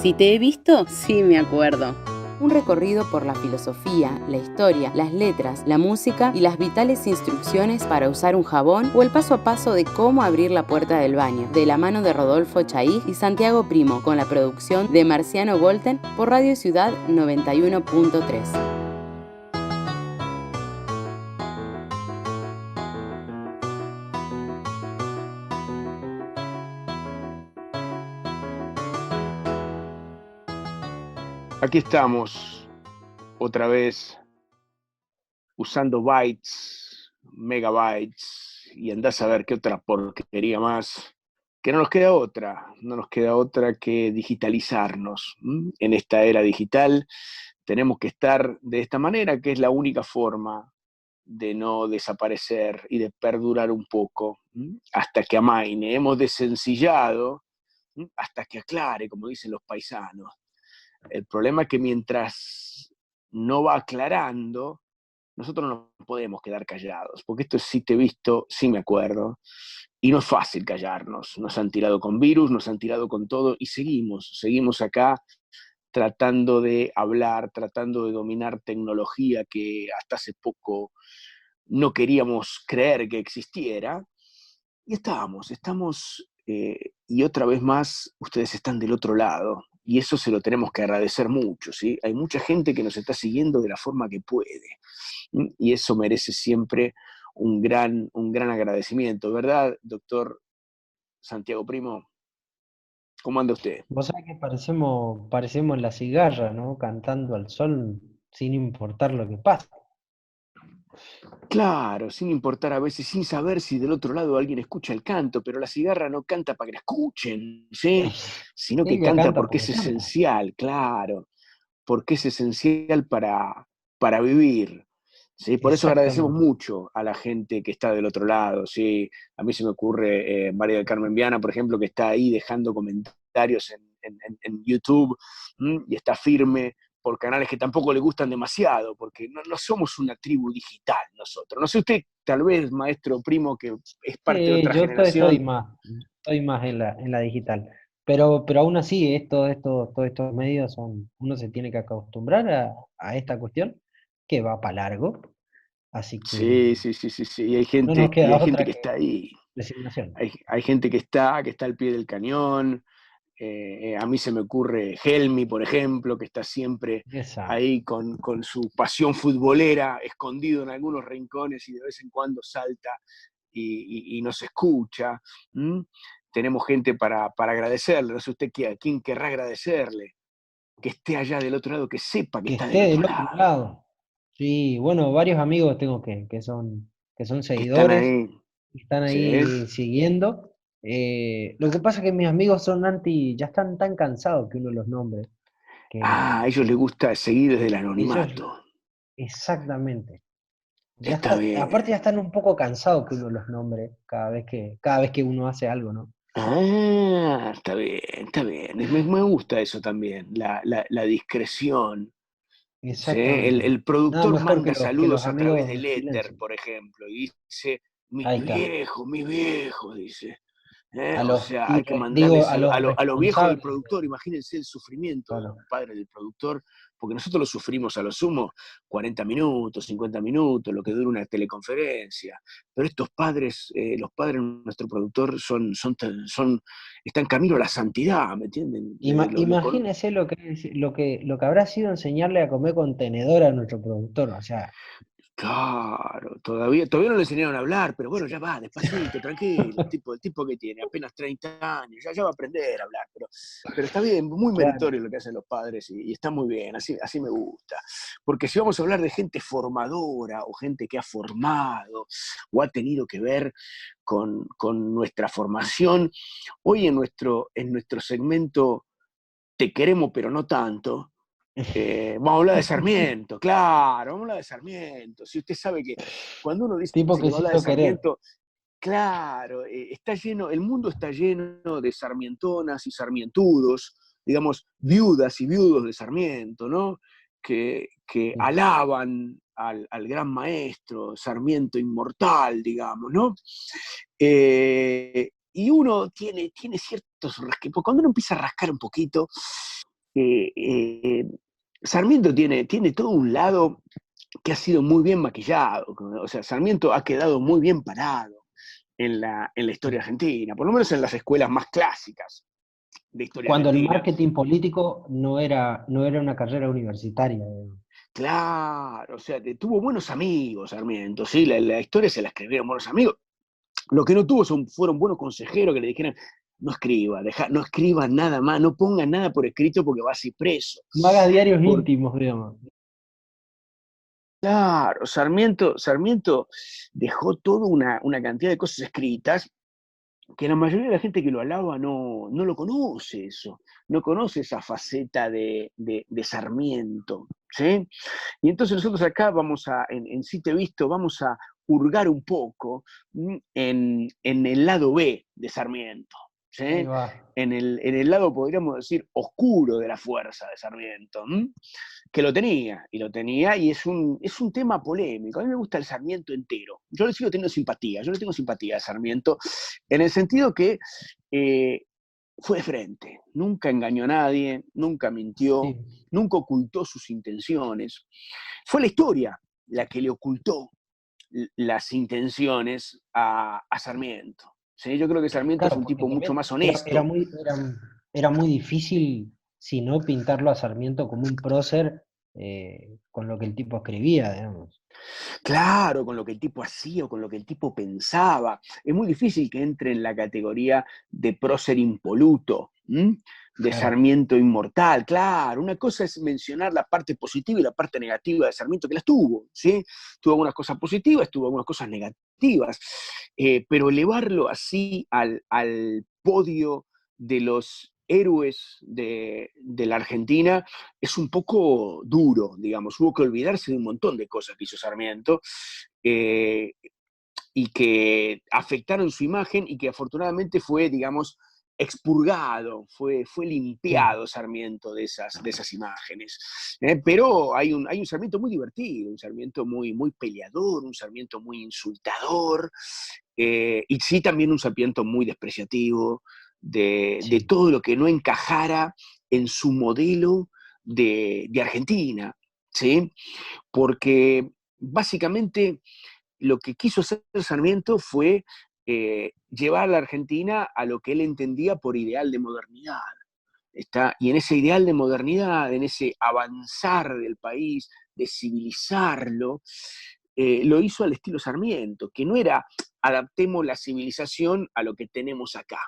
Si te he visto, sí me acuerdo. Un recorrido por la filosofía, la historia, las letras, la música y las vitales instrucciones para usar un jabón o el paso a paso de cómo abrir la puerta del baño, de la mano de Rodolfo Chaig y Santiago Primo, con la producción de Marciano Volten por Radio Ciudad 91.3. Aquí estamos, otra vez, usando bytes, megabytes, y andás a ver qué otra porquería más, que no nos queda otra que digitalizarnos. En esta era digital tenemos que estar de esta manera, que es la única forma de no desaparecer y de perdurar un poco, hasta que amaine. Hemos desencillado, hasta que aclare, como dicen los paisanos. El problema es que mientras no va aclarando, nosotros no podemos quedar callados, porque esto sí te he visto, sí me acuerdo, y no es fácil callarnos. Nos han tirado con virus, nos han tirado con todo, y seguimos acá tratando de hablar, tratando de dominar tecnología que hasta hace poco no queríamos creer que existiera, y estamos, y otra vez más, ustedes están del otro lado, y eso se lo tenemos que agradecer mucho, ¿sí? Hay mucha gente que nos está siguiendo de la forma que puede, y eso merece siempre un gran agradecimiento, ¿verdad, doctor Santiago Primo? ¿Cómo anda usted? Vos sabés que parecemos la cigarra, ¿no? Cantando al sol sin importar lo que pasa. Claro, sin importar a veces, sin saber si del otro lado alguien escucha el canto, pero la cigarra no canta para que la escuchen, ¿sí? Sino que Ella canta canta porque porque es canta. esencial, claro, porque es esencial para vivir, ¿sí? Por eso agradecemos Exactamente. mucho a la gente que está del otro lado, ¿sí? A mí se me ocurre María del Carmen Viana, por ejemplo, que está ahí dejando comentarios en YouTube, y está firme por canales que tampoco le gustan demasiado, porque no somos una tribu digital nosotros. No sé usted, tal vez, maestro Primo, que es parte de otra Yo estoy generación. más en la digital. Pero aún así, todos estos medios uno se tiene que acostumbrar a esta cuestión que va para largo. Así que Sí, sí, sí, sí, sí. Y no nos y queda hay gente otra que que está ahí. resignación. Hay gente que está al pie del cañón. A mí se me ocurre Helmi, por ejemplo, que está siempre Exacto. ahí con su pasión futbolera, escondido en algunos rincones y de vez en cuando salta y nos escucha. ¿Mm? Tenemos gente para agradecerle. No sé usted a quién querrá agradecerle, que esté allá del otro lado, que sepa que Que está del esté otro del otro lado, lado. Sí, bueno, varios amigos tengo que son que están seguidores, ahí. y están ¿Sí? ahí siguiendo. Lo que pasa es que mis amigos son ya están tan cansados que uno los nombre, que A ellos les gusta seguir desde el ellos, anonimato. exactamente, Está aparte ya bien. están un poco cansados que uno los nombre cada vez que uno hace algo, ¿no? Ah, está bien, está bien. Me gusta eso también, la discreción. ¿Sí? Exactamente. El Nada productor mejor manda que los saludos a través amigos del éter, silencio. por ejemplo, y dice, Ahí está. mi viejo, dice. A O los, sea, y hay que mandarle digo, a los a lo viejo del responsables productor. Imagínense el sufrimiento de claro. un padre del productor, porque nosotros lo sufrimos a lo sumo 40 minutos, 50 minutos, lo que dura una teleconferencia. Pero estos padres, los padres de nuestro productor están camino a la santidad, ¿me entienden? Imagínese lo que habrá sido enseñarle a comer con tenedor a nuestro productor. O sea, Claro, todavía no le enseñaron a hablar, pero bueno, ya va, despacito, tranquilo, el tipo que tiene apenas 30 años, ya va a aprender a hablar, pero está bien, muy claro. meritorio lo que hacen los padres y está muy bien, así me gusta. Porque si vamos a hablar de gente formadora o gente que ha formado o ha tenido que ver con nuestra formación, hoy en nuestro segmento Te queremos pero no tanto, vamos a hablar de Sarmiento, claro, vamos a hablar de Sarmiento. Si usted sabe que cuando uno dice Tipo que que va a se hablar de hizo querer. Sarmiento, claro, está lleno, el mundo está lleno de sarmientonas y sarmientudos, digamos, viudas y viudos de Sarmiento, ¿no? Que Sí. alaban al gran maestro, Sarmiento inmortal, digamos, ¿no? Y uno tiene ciertos rasques, porque cuando uno empieza a rascar un poquito, eh, eh, Sarmiento tiene todo un lado que ha sido muy bien maquillado. O sea, Sarmiento ha quedado muy bien parado en la historia argentina, por lo menos en las escuelas más clásicas de historia Cuando el argentina. marketing político no era una carrera universitaria. Claro, o sea, tuvo buenos amigos Sarmiento, ¿sí? La historia se la escribieron buenos amigos. Lo que no tuvo fueron buenos consejeros que le dijeran, no escriba, no escriba nada más, no ponga nada por escrito porque vas a ir preso. No hagas diarios Por, íntimos, digamos. claro, Sarmiento dejó toda una cantidad de cosas escritas que la mayoría de la gente que lo alaba no lo conoce eso, no conoce esa faceta de Sarmiento, ¿sí? Y entonces nosotros acá en Sí Te Visto, vamos a hurgar un poco en el lado B de Sarmiento, Ahí ¿sí? va. En el lado, podríamos decir, oscuro de la fuerza de Sarmiento, que lo tenía, y es un tema polémico. A mí me gusta el Sarmiento entero. Yo le sigo teniendo simpatía, yo le tengo simpatía a Sarmiento, en el sentido que fue de frente, nunca engañó a nadie, nunca mintió, Sí. nunca ocultó sus intenciones. Fue la historia la que le ocultó las intenciones a Sarmiento. ¿Sí? Yo creo que Sarmiento es Claro, un porque tipo mucho también más era honesto. muy difícil, si no, pintarlo a Sarmiento como un prócer con lo que el tipo escribía, digamos. Claro, con lo que el tipo hacía o con lo que el tipo pensaba. Es muy difícil que entre en la categoría de prócer impoluto, de Claro, Sarmiento inmortal. Claro, una cosa es mencionar la parte positiva y la parte negativa de Sarmiento, que las tuvo, ¿sí? Tuvo algunas cosas positivas, tuvo algunas cosas negativas, pero elevarlo así al podio de los héroes de la Argentina es un poco duro, digamos. Hubo que olvidarse de un montón de cosas que hizo Sarmiento eh, y que afectaron su imagen y que afortunadamente fue, digamos, expurgado, fue sí, limpiado Sarmiento de esas imágenes. Pero hay un Sarmiento muy divertido, un Sarmiento muy peleador, un Sarmiento muy insultador, y sí también un Sarmiento muy despreciativo de sí. todo lo que no encajara en su modelo de Argentina, ¿sí? Porque básicamente lo que quiso hacer Sarmiento fue llevar a la Argentina a lo que él entendía por ideal de modernidad. Y en ese ideal de modernidad, en ese avanzar del país, de civilizarlo, lo hizo al estilo Sarmiento, que no era adaptemos la civilización a lo que tenemos acá.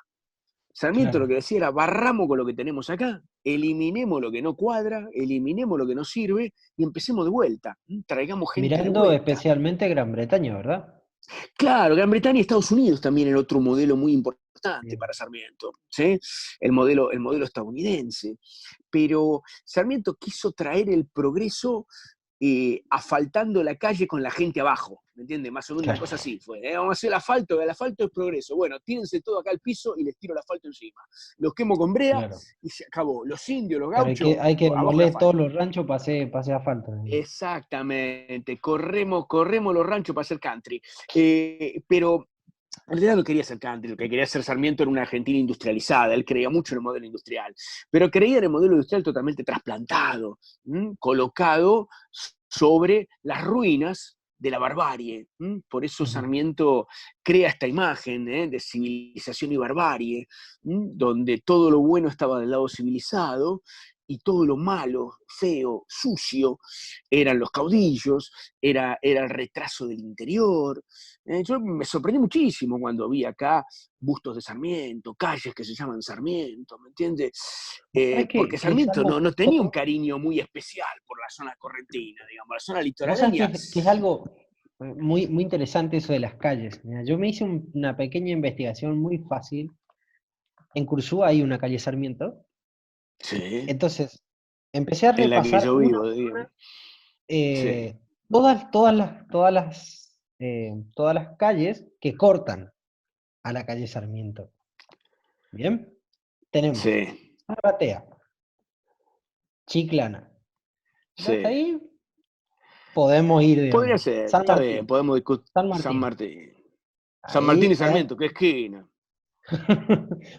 Sarmiento lo Claro. que decía era barramos con lo que tenemos acá, eliminemos lo que no cuadra, eliminemos lo que no sirve y empecemos de vuelta, traigamos gente de Mirando vuelta. especialmente Gran Bretaña, ¿verdad? Claro, Gran Bretaña y Estados Unidos también era otro modelo muy importante Bien. para Sarmiento, ¿sí? El modelo estadounidense. Pero Sarmiento quiso traer el progreso asfaltando la calle con la gente abajo, ¿me entiendes? Más o menos una Claro. cosa así fue. Vamos a hacer el asfalto es progreso. Bueno, tírense todo acá al piso y les tiro el asfalto encima. Los quemo con brea Claro. y se acabó. Los indios, los Claro, gauchos, hay que abajo el demoler todos asfalto. los ranchos para hacer asfalto. Exactamente, corremos los ranchos para hacer country. Pero en realidad no quería ser country, lo que quería ser Sarmiento era una Argentina industrializada, él creía mucho en el modelo industrial, pero creía en el modelo industrial totalmente trasplantado, colocado sobre las ruinas de la barbarie. Por eso Ujú. Sarmiento crea esta imagen de civilización y barbarie, donde todo lo bueno estaba del lado civilizado y todo lo malo, feo, sucio, eran los caudillos, era el retraso del interior. Yo me sorprendí muchísimo cuando vi acá bustos de Sarmiento, calles que se llaman Sarmiento, ¿me entiendes? ¿Sabes Porque que es Sarmiento algo no tenía un curioso? cariño muy especial por la zona correntina, digamos, la zona Vos sabés litoraleña. que es algo muy, muy interesante eso de las calles. Mira, yo me hice una pequeña investigación muy fácil. En Curzúa hay una calle Sarmiento. Sí, Entonces, empecé a en la que repasar yo una vivo, por una digamos. Sí, todas las calles que cortan a la calle Sarmiento. Bien, tenemos sí, Arratea, Chiclana. Ya hasta sí. ahí podemos ir, Podría digamos. ser, San está bien, Martín, podemos discutir San San Martín. Martín. San Martín y Ahí, Sarmiento, qué esquina.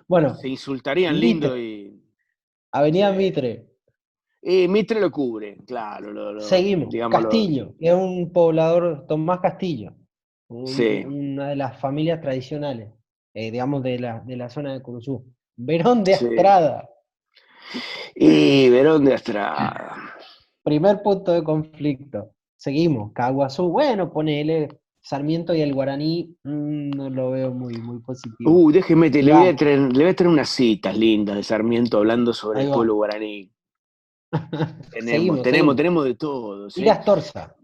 Bueno, Se insultarían lindo Mitre, y. Sí, Avenida Mitre. Mitre lo cubre, claro, Seguimos. digámoslo. Castillo, que es un poblador, Tomás Castillo, Sí, una de las familias tradicionales, digamos, de la zona de Curuzú. Verón de sí. Astrada, Y Verón de Astrada. primer punto de conflicto. Seguimos. Caguazú, bueno, ponele Sarmiento y el Guaraní, no lo veo muy, muy positivo. Déjeme, Y le voy a traer unas citas lindas de Sarmiento hablando sobre ahí el va. pueblo guaraní. Seguimos, seguimos. Tenemos de todo, Ir ¿sí? a Astorza,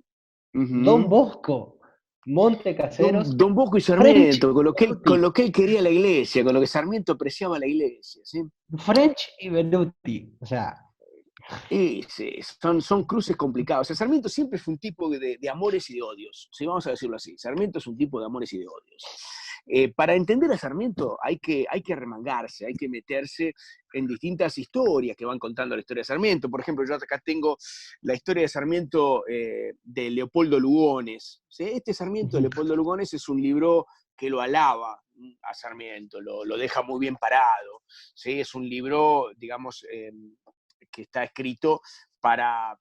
Don Ujú. Bosco, Monte Caseros, Don Bosco y French Sarmiento, con Beruti. lo que él quería la iglesia, con lo que Sarmiento apreciaba la iglesia, ¿sí? French y Beruti. O sea, Y sí, son cruces complicados. O sea, Sarmiento siempre fue un tipo de amores y de odios, ¿sí? Vamos a decirlo así. Sarmiento es un tipo de amores y de odios. Para entender a Sarmiento hay que remangarse, hay que meterse en distintas historias que van contando la historia de Sarmiento. Por ejemplo, yo acá tengo la historia de Sarmiento de Leopoldo Lugones. ¿Sí? Este Sarmiento de Leopoldo Lugones es un libro que lo alaba a Sarmiento, lo deja muy bien parado. ¿Sí? Es un libro, digamos, que está escrito para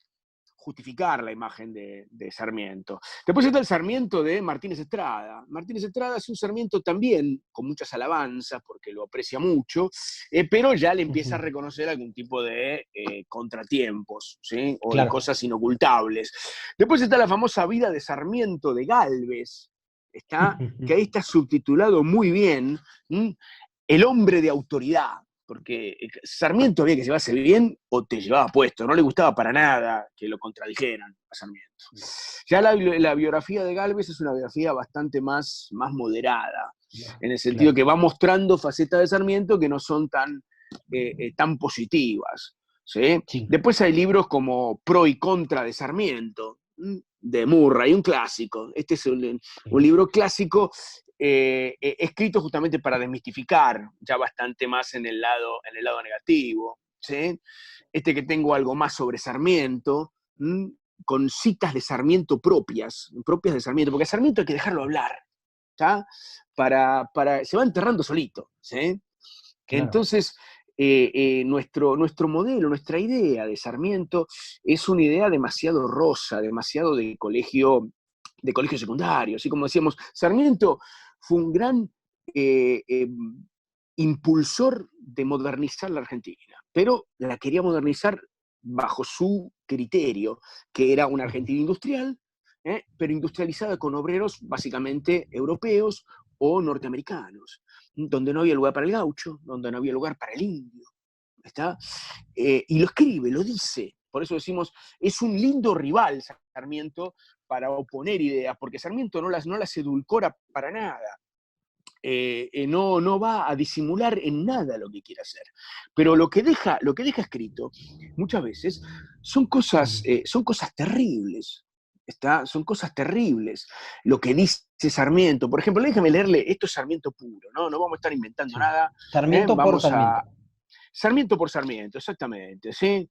justificar la imagen de Sarmiento. Después está el Sarmiento de Martínez Estrada. Martínez Estrada es un Sarmiento también con muchas alabanzas, porque lo aprecia mucho, pero ya le empieza a reconocer algún tipo de contratiempos, ¿sí? O de claro. cosas inocultables. Después está la famosa vida de Sarmiento de Galvez, que ahí está subtitulado muy bien, El hombre de autoridad, porque Sarmiento había que llevarse bien o te llevaba puesto, no le gustaba para nada que lo contradijeran a Sarmiento. Ya la biografía de Galvez es una biografía bastante más moderada, en el sentido Claro. que va mostrando facetas de Sarmiento que no son tan positivas. ¿Sí? Sí. Después hay libros como Pro y Contra de Sarmiento, de Murray, un clásico. Este es un libro clásico escrito justamente para desmistificar ya bastante más en el lado negativo. ¿Sí? Este que tengo algo más sobre Sarmiento, con citas de Sarmiento propias de Sarmiento, porque a Sarmiento hay que dejarlo hablar, ¿tá? Se va enterrando solito. ¿Sí? Claro. Entonces, nuestro modelo, nuestra idea de Sarmiento es una idea demasiado rosa, demasiado de colegio secundario. Así como decíamos, Sarmiento fue un gran impulsor de modernizar la Argentina, pero la quería modernizar bajo su criterio, que era una Argentina industrial, pero industrializada con obreros básicamente europeos o norteamericanos, donde no había lugar para el gaucho, donde no había lugar para el indio. ¿Está? Y lo escribe, lo dice. Por eso decimos, es un lindo rival Sarmiento para oponer ideas, porque Sarmiento no las edulcora para nada. No va a disimular en nada lo que quiere hacer. Pero lo que deja escrito muchas veces son cosas terribles. Son cosas terribles. Lo que dice Sarmiento, por ejemplo, déjame leerle, esto es Sarmiento puro, no vamos a estar inventando Sí. nada. Sarmiento por Vamos a, Sarmiento. Sarmiento por Sarmiento, exactamente, ¿sí?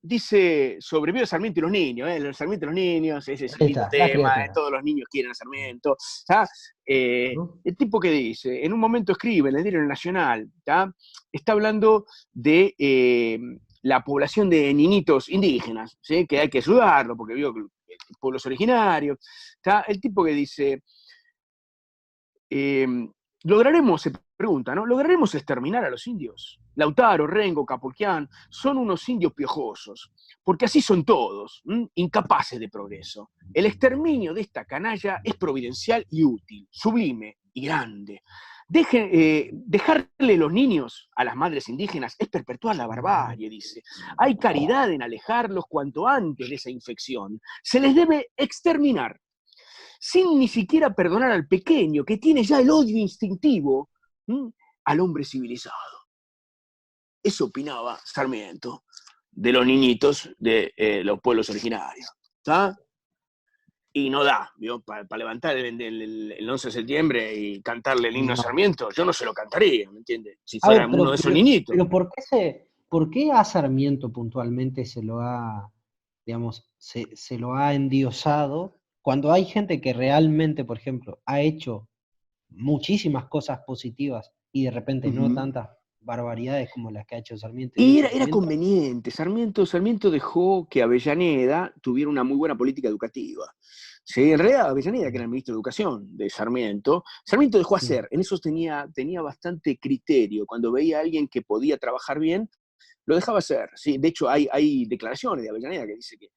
Dice, sobrevivió Sarmiento y los niños, el Sarmiento y los niños, ese es un Ahí lindo está, la tema, criatura. todos los niños quieren a Sarmiento. ¿Tá? ¿No? El tipo que dice, en un momento escribe en el Diario Nacional, ¿tá? Está hablando de la población de niñitos indígenas, ¿sí? Que hay que ayudarlo, porque vio pueblos originarios. ¿Tá? El tipo que dice, eh, se pregunta, ¿no? ¿Lograremos exterminar a los indios? Lautaro, Rengo, Capulquián son unos indios piojosos, porque así son todos, incapaces de progreso. El exterminio de esta canalla es providencial y útil, sublime y grande. Dejarle los niños a las madres indígenas es perpetuar la barbarie, dice. Hay caridad en alejarlos cuanto antes de esa infección. Se les debe exterminar sin ni siquiera perdonar al pequeño, que tiene ya el odio instintivo al hombre civilizado. Eso opinaba Sarmiento de los niñitos de los pueblos originarios. ¿Tá? Y no da, para levantar el 11 de septiembre y cantarle el himno a No. Sarmiento, yo no se lo cantaría, ¿me entiendes? Si A fuera ver, uno de esos niñitos. pero ¿por qué a Sarmiento puntualmente se lo ha endiosado cuando hay gente que realmente, por ejemplo, ha hecho muchísimas cosas positivas y de repente no Uh-huh. tantas? barbaridades como las que ha hecho Sarmiento y Y dice era Sarmiento. conveniente. Sarmiento dejó que Avellaneda tuviera una muy buena política educativa. Sí, en realidad Avellaneda, que era el ministro de Educación de Sarmiento dejó hacer. En eso tenía bastante criterio. Cuando veía a alguien que podía trabajar bien, lo dejaba hacer. ¿Sí? De hecho, hay declaraciones de Avellaneda que dice que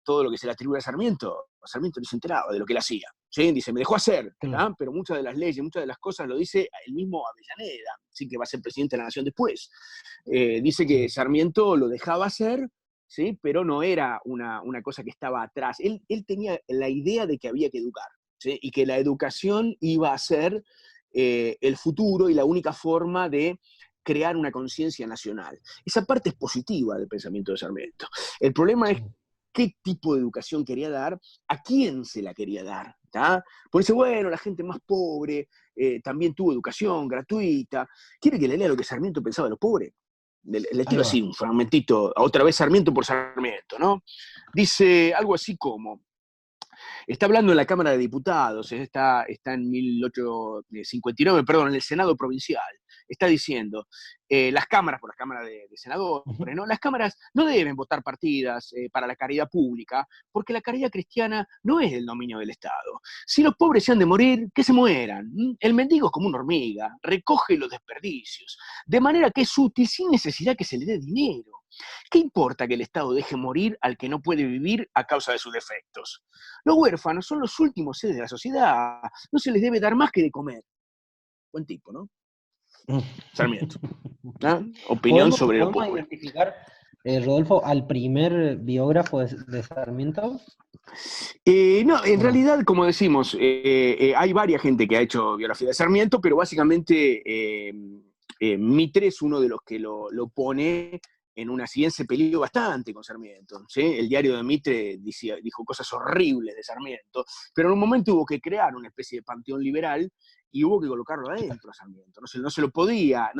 todo lo que se le atribuye a Sarmiento no se enteraba de lo que él hacía. ¿Sí? Dice, me dejó hacer, Claro. pero muchas de las leyes, muchas de las cosas lo dice el mismo Avellaneda, ¿sí? Que va a ser presidente de la Nación después. Dice que Sarmiento lo dejaba hacer, ¿sí? Pero no era una cosa que estaba atrás. Él tenía la idea de que había que educar, ¿sí? Y que la educación iba a ser el futuro y la única forma de crear una conciencia nacional. Esa parte es positiva del pensamiento de Sarmiento. El problema es qué tipo de educación quería dar, a quién se la quería dar. Por eso, bueno, la gente más pobre también tuvo educación gratuita. ¿Quiere que le lea lo que Sarmiento pensaba de los pobres? Les Ahí tiro va. así un fragmentito, otra vez Sarmiento por Sarmiento, ¿no? Dice algo así como, está hablando en la Cámara de Diputados, está en 1859, perdón, en el Senado Provincial. Está diciendo, las cámaras, por las cámaras de senadores, ¿no? Las cámaras no deben votar partidas para la caridad pública, porque la caridad cristiana no es del dominio del Estado. Si los pobres se han de morir, que se mueran. El mendigo es como una hormiga, recoge los desperdicios, de manera que es útil sin necesidad que se le dé dinero. ¿Qué importa que el Estado deje morir al que no puede vivir a causa de sus defectos? Los huérfanos son los últimos seres de la sociedad, no se les debe dar más que de comer. Buen tipo, ¿no? Sarmiento. Opinión sobre lo ¿Podemos pobre. identificar, Rodolfo, al primer biógrafo de Sarmiento? No, en ¿O no? realidad, como decimos, hay varias gente que ha hecho biografía de Sarmiento, pero básicamente Mitre es uno de los que lo pone en una siguiente, se peleó bastante con Sarmiento. ¿Sí? El diario de Mitre dijo cosas horribles de Sarmiento, pero en un momento hubo que crear una especie de panteón liberal y hubo que colocarlo adentro a Sarmiento. No se lo podía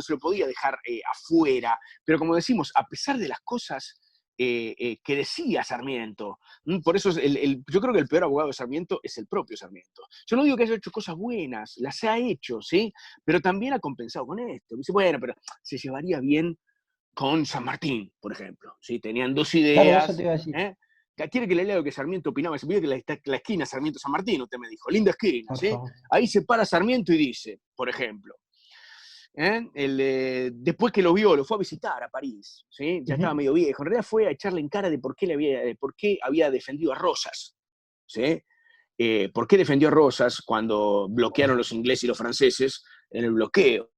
dejar afuera, pero como decimos, a pesar de las cosas que decía Sarmiento. Por eso yo creo que el peor abogado de Sarmiento es el propio Sarmiento. Yo no digo que haya hecho cosas buenas, las ha hecho, ¿sí? Pero también ha compensado con esto. Dice, bueno, pero se llevaría bien con San Martín, por ejemplo. ¿Sí? Tenían dos Claro, eso te ideas. iba a decir. ¿Quiere que le lea lo que Sarmiento opinaba? Se pide que la esquina Sarmiento-San Martín, usted me dijo. Linda esquina, Por ¿sí? favor. Ahí se para Sarmiento y dice, por ejemplo, después que lo fue a visitar a París, ¿sí? Ya estaba medio viejo, en realidad fue a echarle en cara de por qué había defendido a Rosas, ¿sí? ¿Por qué defendió a Rosas cuando bloquearon los ingleses y los franceses en el bloqueo?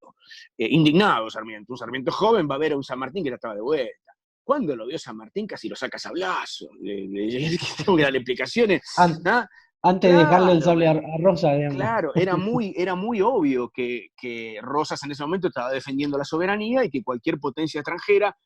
Indignado Sarmiento, un Sarmiento joven va a ver a un San Martín que ya estaba de vuelta. Cuando lo vio San Martín casi lo saca a sablazo, tengo que darle explicaciones, ¿no? Antes de dejarle el Claro, sable a Rosa, digamos. claro, era muy obvio que Rosas en ese momento estaba defendiendo la soberanía y que cualquier potencia extranjera,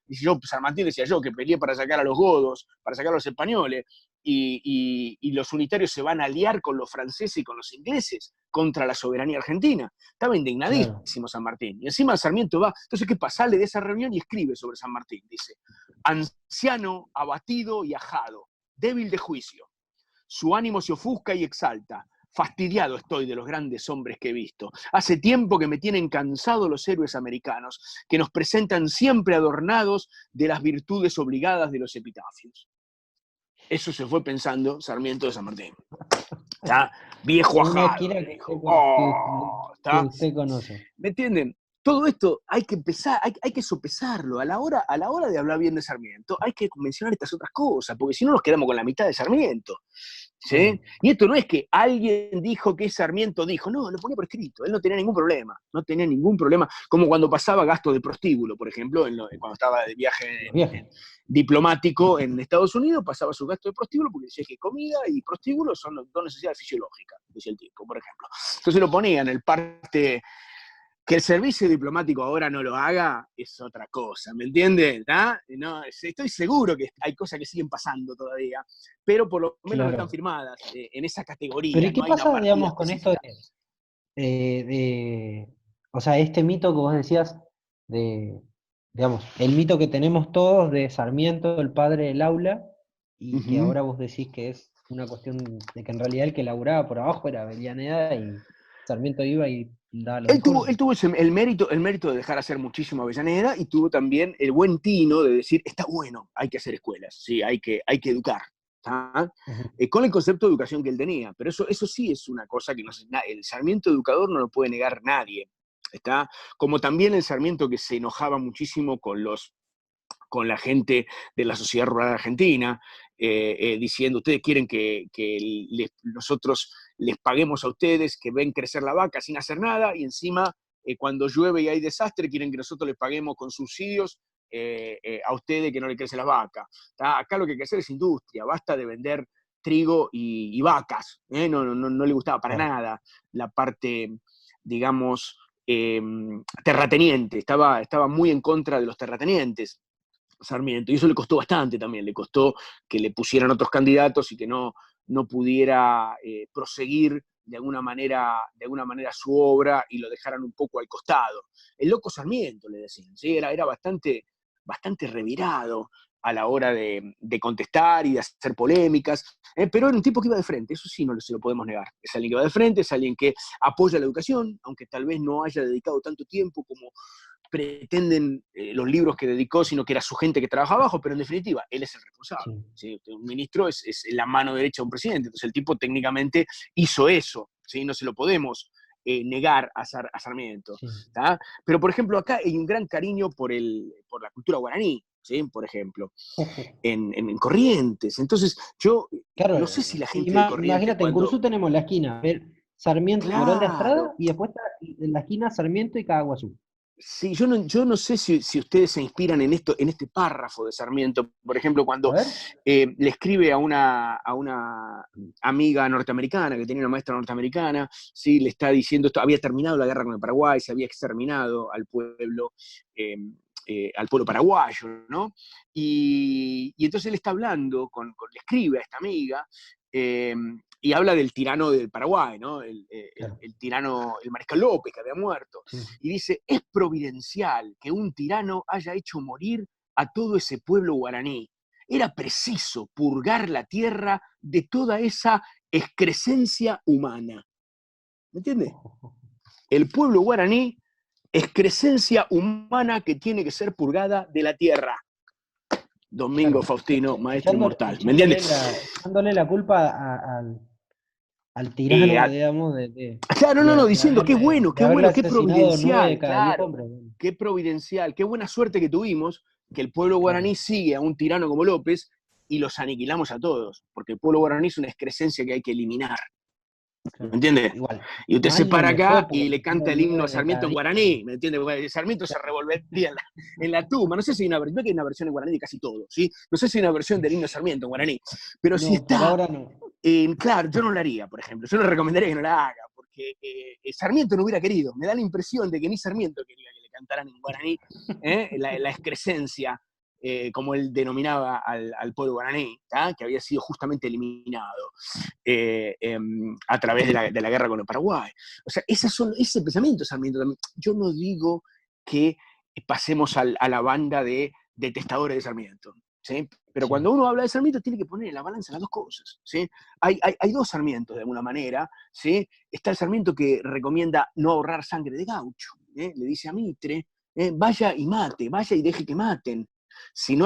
San Martín decía yo, que peleé para sacar a los godos, para sacar a los españoles, y los unitarios se van a aliar con los franceses y con los ingleses contra la soberanía argentina. Estaba indignadísimo Claro. San Martín. Y encima Sarmiento va, entonces, ¿qué pasa? Sale de esa reunión y escribe sobre San Martín. Dice, anciano, abatido y ajado, débil de juicio. Su ánimo se ofusca y exalta. Fastidiado estoy de los grandes hombres que he visto. Hace tiempo que me tienen cansado los héroes americanos, que nos presentan siempre adornados de las virtudes obligadas de los epitafios. Eso se fue pensando Sarmiento de San Martín. ¿Está? Viejo Una ajado, esquina le dijo. que ¿Está? usted conoce. ¿Me entienden? Todo esto hay que empezar, hay que sopesarlo. A la hora de hablar bien de Sarmiento, hay que mencionar estas otras cosas, porque si no nos quedamos con la mitad de Sarmiento. ¿Sí? Y esto no es que alguien dijo que Sarmiento dijo, no, lo ponía por escrito, él no tenía ningún problema, como cuando pasaba gasto de prostíbulo, por ejemplo, cuando estaba de viaje diplomático en Estados Unidos, pasaba su gasto de prostíbulo porque decía que comida y prostíbulo son dos necesidades fisiológicas, decía el tipo, por ejemplo. Entonces lo ponía en el parte. Que el servicio diplomático ahora no lo haga es otra cosa, ¿me entienden? No, estoy seguro que hay cosas que siguen pasando todavía, pero por lo menos no están Claro. firmadas en esa Pero categoría, ¿y qué no hay una pasa, partida digamos, con esto específica. o sea, este mito que vos decías digamos, el mito que tenemos todos de Sarmiento, el padre del aula, y que Uh-huh. ahora vos decís que es una cuestión de que en realidad el que laburaba por abajo era Avellaneda y Sarmiento iba y daba los Él discursos. tuvo el mérito de dejar hacer muchísimo Avellaneda y tuvo también el buen tino de decir, está bueno, hay que hacer escuelas, ¿sí? Hay que educar. ¿Tá? Ujú. Con el concepto de educación que él tenía. Pero eso sí es una cosa que el Sarmiento educador no lo puede negar nadie. ¿Está? Como también el Sarmiento que se enojaba muchísimo con la gente de la sociedad rural argentina, diciendo, ustedes quieren que nosotros les paguemos a ustedes, que ven crecer la vaca sin hacer nada, y encima, cuando llueve y hay desastre, quieren que nosotros les paguemos con subsidios a ustedes que no le crece la vaca. Acá lo que hay que hacer es industria, basta de vender trigo y vacas. No le gustaba para Claro. nada la parte, digamos, terrateniente, estaba muy en contra de los terratenientes. Sarmiento, y eso le costó bastante también, le costó que le pusieran otros candidatos y que no pudiera proseguir de alguna manera su obra y lo dejaran un poco al costado. El loco Sarmiento, le decían, ¿sí? Era bastante revirado a la hora de contestar y de hacer polémicas, pero era un tipo que iba de frente, eso sí no se lo podemos negar. Es alguien que va de frente, es alguien que apoya la educación, aunque tal vez no haya dedicado tanto tiempo como pretenden los libros que dedicó, sino que era su gente que trabaja abajo, pero en definitiva, él es el responsable. Sí. ¿Sí? Un ministro es la mano derecha de un presidente, entonces el tipo técnicamente hizo eso, ¿sí? No se lo podemos negar a Sarmiento. Sí. ¿Tá? Pero, por ejemplo, acá hay un gran cariño por la cultura guaraní, ¿sí? Por ejemplo, en Corrientes. Entonces, yo Claro, no sé si la gente de Corrientes imagínate, en cuando... Cursú tenemos la esquina, Sarmiento y Morón de Estrada, Claro, y después está en la esquina Sarmiento y Caguazú. sí, yo no sé si ustedes se inspiran en este párrafo de Sarmiento, por ejemplo, A cuando ver. le escribe a una amiga norteamericana, que tenía una maestra norteamericana, ¿sí? Le está diciendo esto, había terminado la guerra con el Paraguay, se había exterminado eh, al pueblo paraguayo, ¿no? Y entonces él está hablando, le escribe a esta amiga, eh, y habla del tirano del Paraguay, ¿no? Claro. El tirano, el mariscal López, que había muerto. Sí. Y dice, es providencial que un tirano haya hecho morir a todo ese pueblo guaraní. Era preciso purgar la tierra de toda esa excrescencia humana. ¿Me entiendes? El pueblo guaraní, excrescencia humana que tiene que ser purgada de la tierra. Domingo Claro. Faustino, maestro inmortal. ¿Me Echándole la culpa al Eh, tirano, a- digamos, claro, no, diciendo qué de haberle bueno, qué asesinado 9 de providencial, cada 10 claro, hombres. qué providencial, qué buena suerte que tuvimos que el pueblo Claro, guaraní sigue a un tirano como López y los aniquilamos a todos, porque el pueblo guaraní es una excrescencia que hay que eliminar. ¿Me claro. entiende? Igual, Y usted se mal no para le fue acá y porque le canta fueron el himno a 9 de Sarmiento cada en 10. guaraní, ¿me entiende? Porque Sarmiento se Claro, revolvería en la tumba. No sé si hay una versión, creo que hay una versión en guaraní de casi todo, ¿sí? No sé si hay una versión del himno a Sarmiento en guaraní, pero si no, por está, ahora no. claro, yo no la haría, por ejemplo. Yo no le recomendaría que no la haga, porque Sarmiento no hubiera querido. Me da la impresión de que ni Sarmiento quería que le cantaran en guaraní la excrescencia, como él denominaba al pueblo guaraní, ¿tá? Que había sido justamente eliminado a través de la guerra con el Paraguay. O sea, ese pensamiento Sarmiento también. Yo no digo que pasemos a la banda de detestadores de Sarmiento, ¿sí? Pero Sí. cuando uno habla de Sarmiento tiene que poner en la balanza las dos cosas, ¿sí? Hay dos Sarmientos de alguna manera, ¿sí? Está el Sarmiento que recomienda no ahorrar sangre de gaucho, le dice a Mitre, vaya y mate, vaya y deje que maten. Si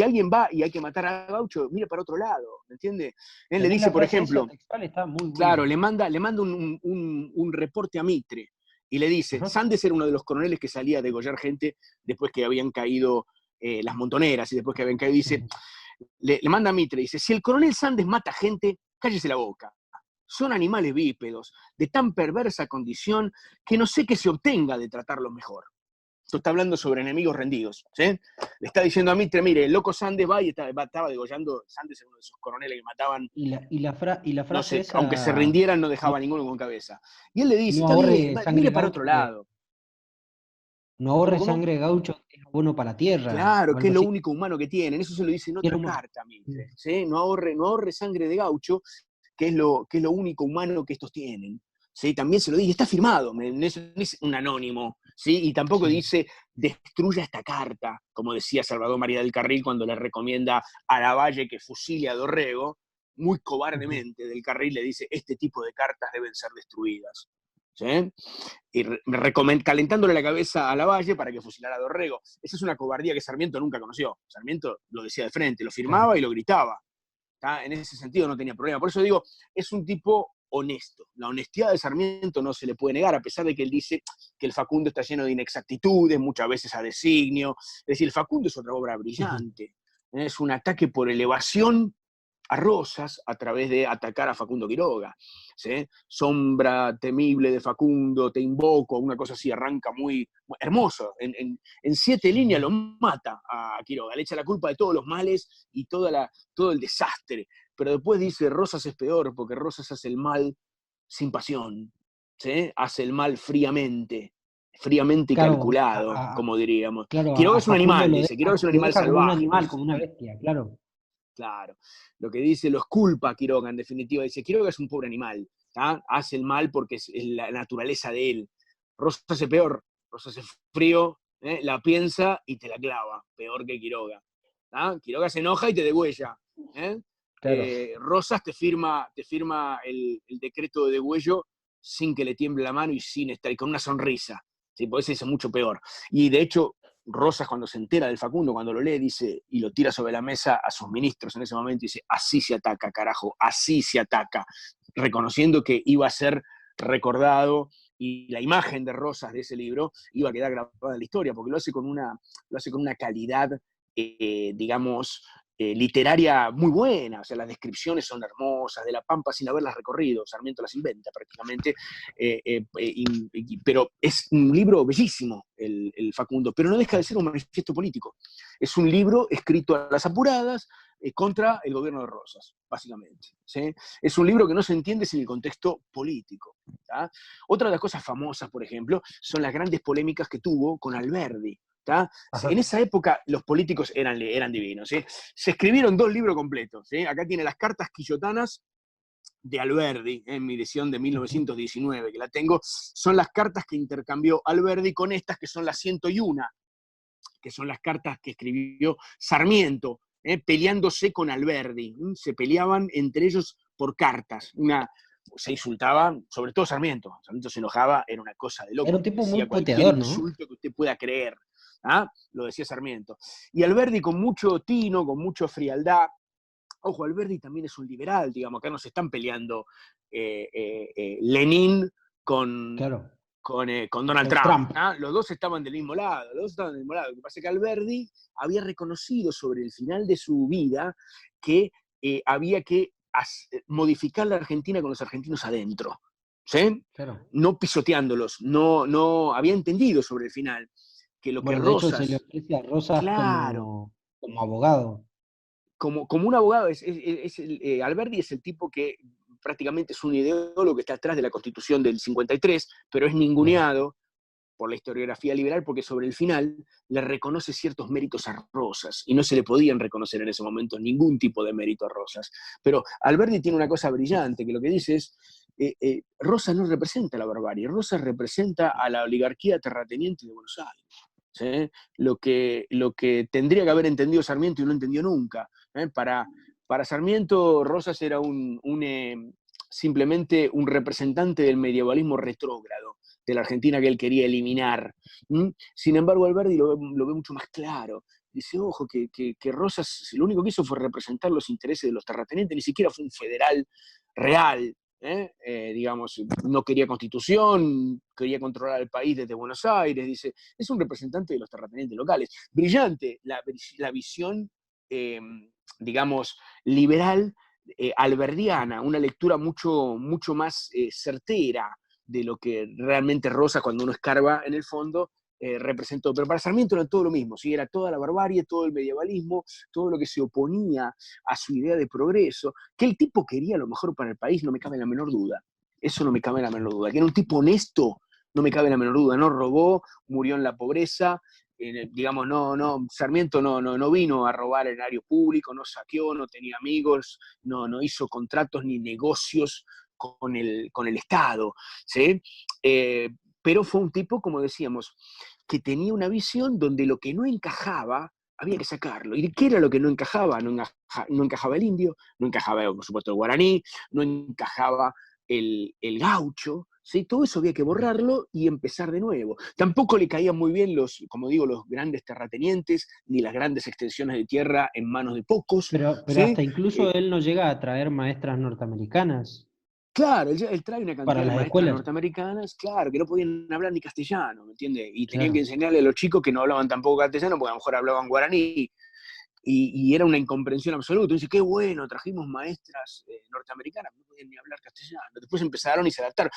alguien va y hay que matar a Gaucho, mire para otro lado, ¿me entiende? Él le Tenés dice, la por frase esa ejemplo, textual, está muy claro, buena. le manda un reporte a Mitre y le dice, Ajá. Sandes era uno de los coroneles que salía a degollar gente después que habían caído las montoneras y después que habían caído, dice, Ujú. le manda a Mitre, dice, si el coronel Sandes mata gente, cállese la boca. Son animales bípedos, de tan perversa condición que no sé qué se obtenga de tratarlos mejor. Esto está hablando sobre enemigos rendidos, ¿sí? Le está diciendo a Mitre, mire, el loco Sandes va y estaba degollando, Sandes era uno de esos coroneles que mataban, Y la no frase sé, aunque se esa, rindieran no dejaba no, a ninguno con cabeza. Y él le dice, no está bien, ahorre sangre mire para otro gaucho, lado. no ¿Cómo, ahorre cómo? sangre gaucho, que es bueno para la tierra, Claro, o que algo es lo así. único humano que tienen. Eso se lo dice en Y es otra lo humano. carta a Mitre, ¿sí? No ahorre sangre de gaucho, que es lo único humano que estos tienen. ¿Sí? También se lo dice, está firmado, no es un anónimo, ¿sí? Y tampoco Sí. dice, destruya esta carta, como decía Salvador María del Carril cuando le recomienda a Lavalle que fusile a Dorrego, muy Ujú. cobardemente del Carril le dice, este tipo de cartas deben ser destruidas. ¿sí? Y calentándole la cabeza a Lavalle para que fusilara a Dorrego. Esa es una cobardía que Sarmiento nunca conoció. Sarmiento lo decía de frente, lo firmaba y lo gritaba. ¿Tá? En ese sentido no tenía problema. Por eso digo, es un tipo honesto. La honestidad de Sarmiento no se le puede negar, a pesar de que él dice que el Facundo está lleno de inexactitudes, muchas veces a designio. Es decir, el Facundo es otra obra brillante. Es un ataque por elevación a Rosas a través de atacar a Facundo Quiroga. ¿Sí? Sombra temible de Facundo, te invoco, una cosa así, arranca muy hermoso. En 7 líneas lo mata a Quiroga, le echa la culpa de todos los males y todo el desastre. Pero después dice, Rosas es peor, porque Rosas hace el mal sin pasión, ¿sí? Hace el mal fríamente y Claro, calculado, como diríamos. claro, Quiroga a es un Facundo animal, dice, Quiroga es un lo animal deja como un salvaje. animal, como una bestia, claro. Claro, lo que dice lo culpa a Quiroga, en definitiva. Dice, Quiroga es un pobre animal, ¿tá? Hace el mal porque es la naturaleza de él. Rosas hace peor, Rosas hace frío, la piensa y te la clava, peor que Quiroga. ¿Tá? Quiroga se enoja y te degüella. Claro. Rosas te firma el decreto de degüello sin que le tiemble la mano y sin estar, y con una sonrisa. ¿Sí? Por eso es mucho peor. Y de hecho, Rosas, cuando se entera del Facundo, cuando lo lee, dice, y lo tira sobre la mesa a sus ministros en ese momento, dice, así se ataca, carajo, así se ataca, reconociendo que iba a ser recordado y la imagen de Rosas de ese libro iba a quedar grabada en la historia, porque lo hace con una calidad, digamos, literaria muy buena, o sea, las descripciones son hermosas, de La Pampa sin haberlas recorrido, Sarmiento las inventa prácticamente, pero es un libro bellísimo, el Facundo, pero no deja de ser un manifiesto político. Es un libro escrito a las apuradas contra el gobierno de Rosas, básicamente. ¿Sí? Es un libro que no se entiende sin el contexto político. ¿tá? Otra de las cosas famosas, por ejemplo, son las grandes polémicas que tuvo con Alberdi. ¿tá? En esa época los políticos eran divinos. ¿sí? Se escribieron 2 libros completos. ¿sí? Acá tiene las cartas quillotanas de Alberdi, en mi edición de 1919, que la tengo, son las cartas que intercambió Alberdi con estas que son las 101, que son las cartas que escribió Sarmiento, peleándose con Alberdi. Se peleaban entre ellos por cartas. Se insultaban, sobre todo Sarmiento. Sarmiento se enojaba, era una cosa de loco. Era un tipo muy Decía cualquier puteador, ¿no? insulto que usted pueda creer. ¿ah? Lo decía Sarmiento. Y Alberdi con mucho tino, con mucha frialdad. Ojo, Alberdi también es un liberal, digamos, acá no se están peleando Lenin con, Claro. con Donald Trump. ¿ah? Los dos estaban del mismo lado, Lo que pasa es que Alberdi había reconocido sobre el final de su vida que había que modificar la Argentina con los argentinos adentro. ¿Sí? Claro. No pisoteándolos, no había entendido sobre el final que lo que Bueno, de hecho Rosas... se le ofrece a Rosas Claro. como abogado. Como un abogado, Alberdi es el tipo que prácticamente es un ideólogo que está atrás de la Constitución del 53, pero es ninguneado por la historiografía liberal porque sobre el final le reconoce ciertos méritos a Rosas y no se le podían reconocer en ese momento ningún tipo de mérito a Rosas. Pero Alberdi tiene una cosa brillante, que lo que dice es, Rosas no representa la barbarie, Rosas representa a la oligarquía terrateniente de Buenos Aires. ¿sí? Lo que tendría que haber entendido Sarmiento y no entendió nunca. Para Sarmiento, Rosas era simplemente un representante del medievalismo retrógrado, de la Argentina que él quería eliminar. Sin embargo, Alberdi lo ve mucho más claro. Dice, ojo, que Rosas lo único que hizo fue representar los intereses de los terratenientes, ni siquiera fue un federal real. Digamos, no quería constitución, quería controlar el país desde Buenos Aires, dice, es un representante de los terratenientes locales. Brillante la visión, digamos, liberal, alberdiana, una lectura mucho, mucho más certera de lo que realmente Rosas, cuando uno escarba en el fondo, representó. Pero para Sarmiento era todo lo mismo, ¿sí? Era toda la barbarie, todo el medievalismo, todo lo que se oponía a su idea de progreso, que el tipo quería lo mejor para el país, no me cabe la menor duda. Eso no me cabe la menor duda. Que era un tipo honesto, no me cabe la menor duda. No robó, murió en la pobreza, digamos, Sarmiento no vino a robar el erario público, no saqueó, no tenía amigos, no hizo contratos ni negocios con el Estado, ¿sí? Pero fue un tipo, como decíamos, que tenía una visión donde lo que no encajaba había que sacarlo. ¿Y qué era lo que no encajaba? No encajaba el indio, no encajaba, por supuesto, el guaraní, no encajaba el gaucho, ¿sí? Todo eso había que borrarlo y empezar de nuevo. Tampoco le caían muy bien como digo, los grandes terratenientes, ni las grandes extensiones de tierra en manos de pocos, Pero ¿sí? hasta incluso él no llega a traer maestras norteamericanas Claro, él trae una para cantidad de las maestras escuelas. norteamericanas, claro, que no podían hablar ni castellano, ¿me entiendes? Y tenían que Claro. enseñarle a los chicos que no hablaban tampoco castellano, porque a lo mejor hablaban guaraní, y era una incomprensión absoluta. Dice, qué bueno, trajimos maestras norteamericanas, no podían ni hablar castellano. Después empezaron y se adaptaron.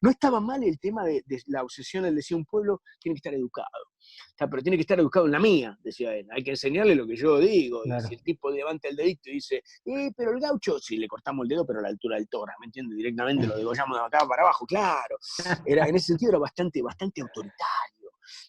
No estaba mal el tema de la obsesión, él decía, un pueblo tiene que estar educado. Pero tiene que estar educado en la mía, decía él. Hay que enseñarle lo que yo digo. Y Claro. si el tipo levanta el dedito y dice, pero el gaucho, sí, le cortamos el dedo, pero a la altura del tora, ¿me entiendes? Directamente lo degollamos de acá para abajo, claro. En ese sentido era bastante autoritario.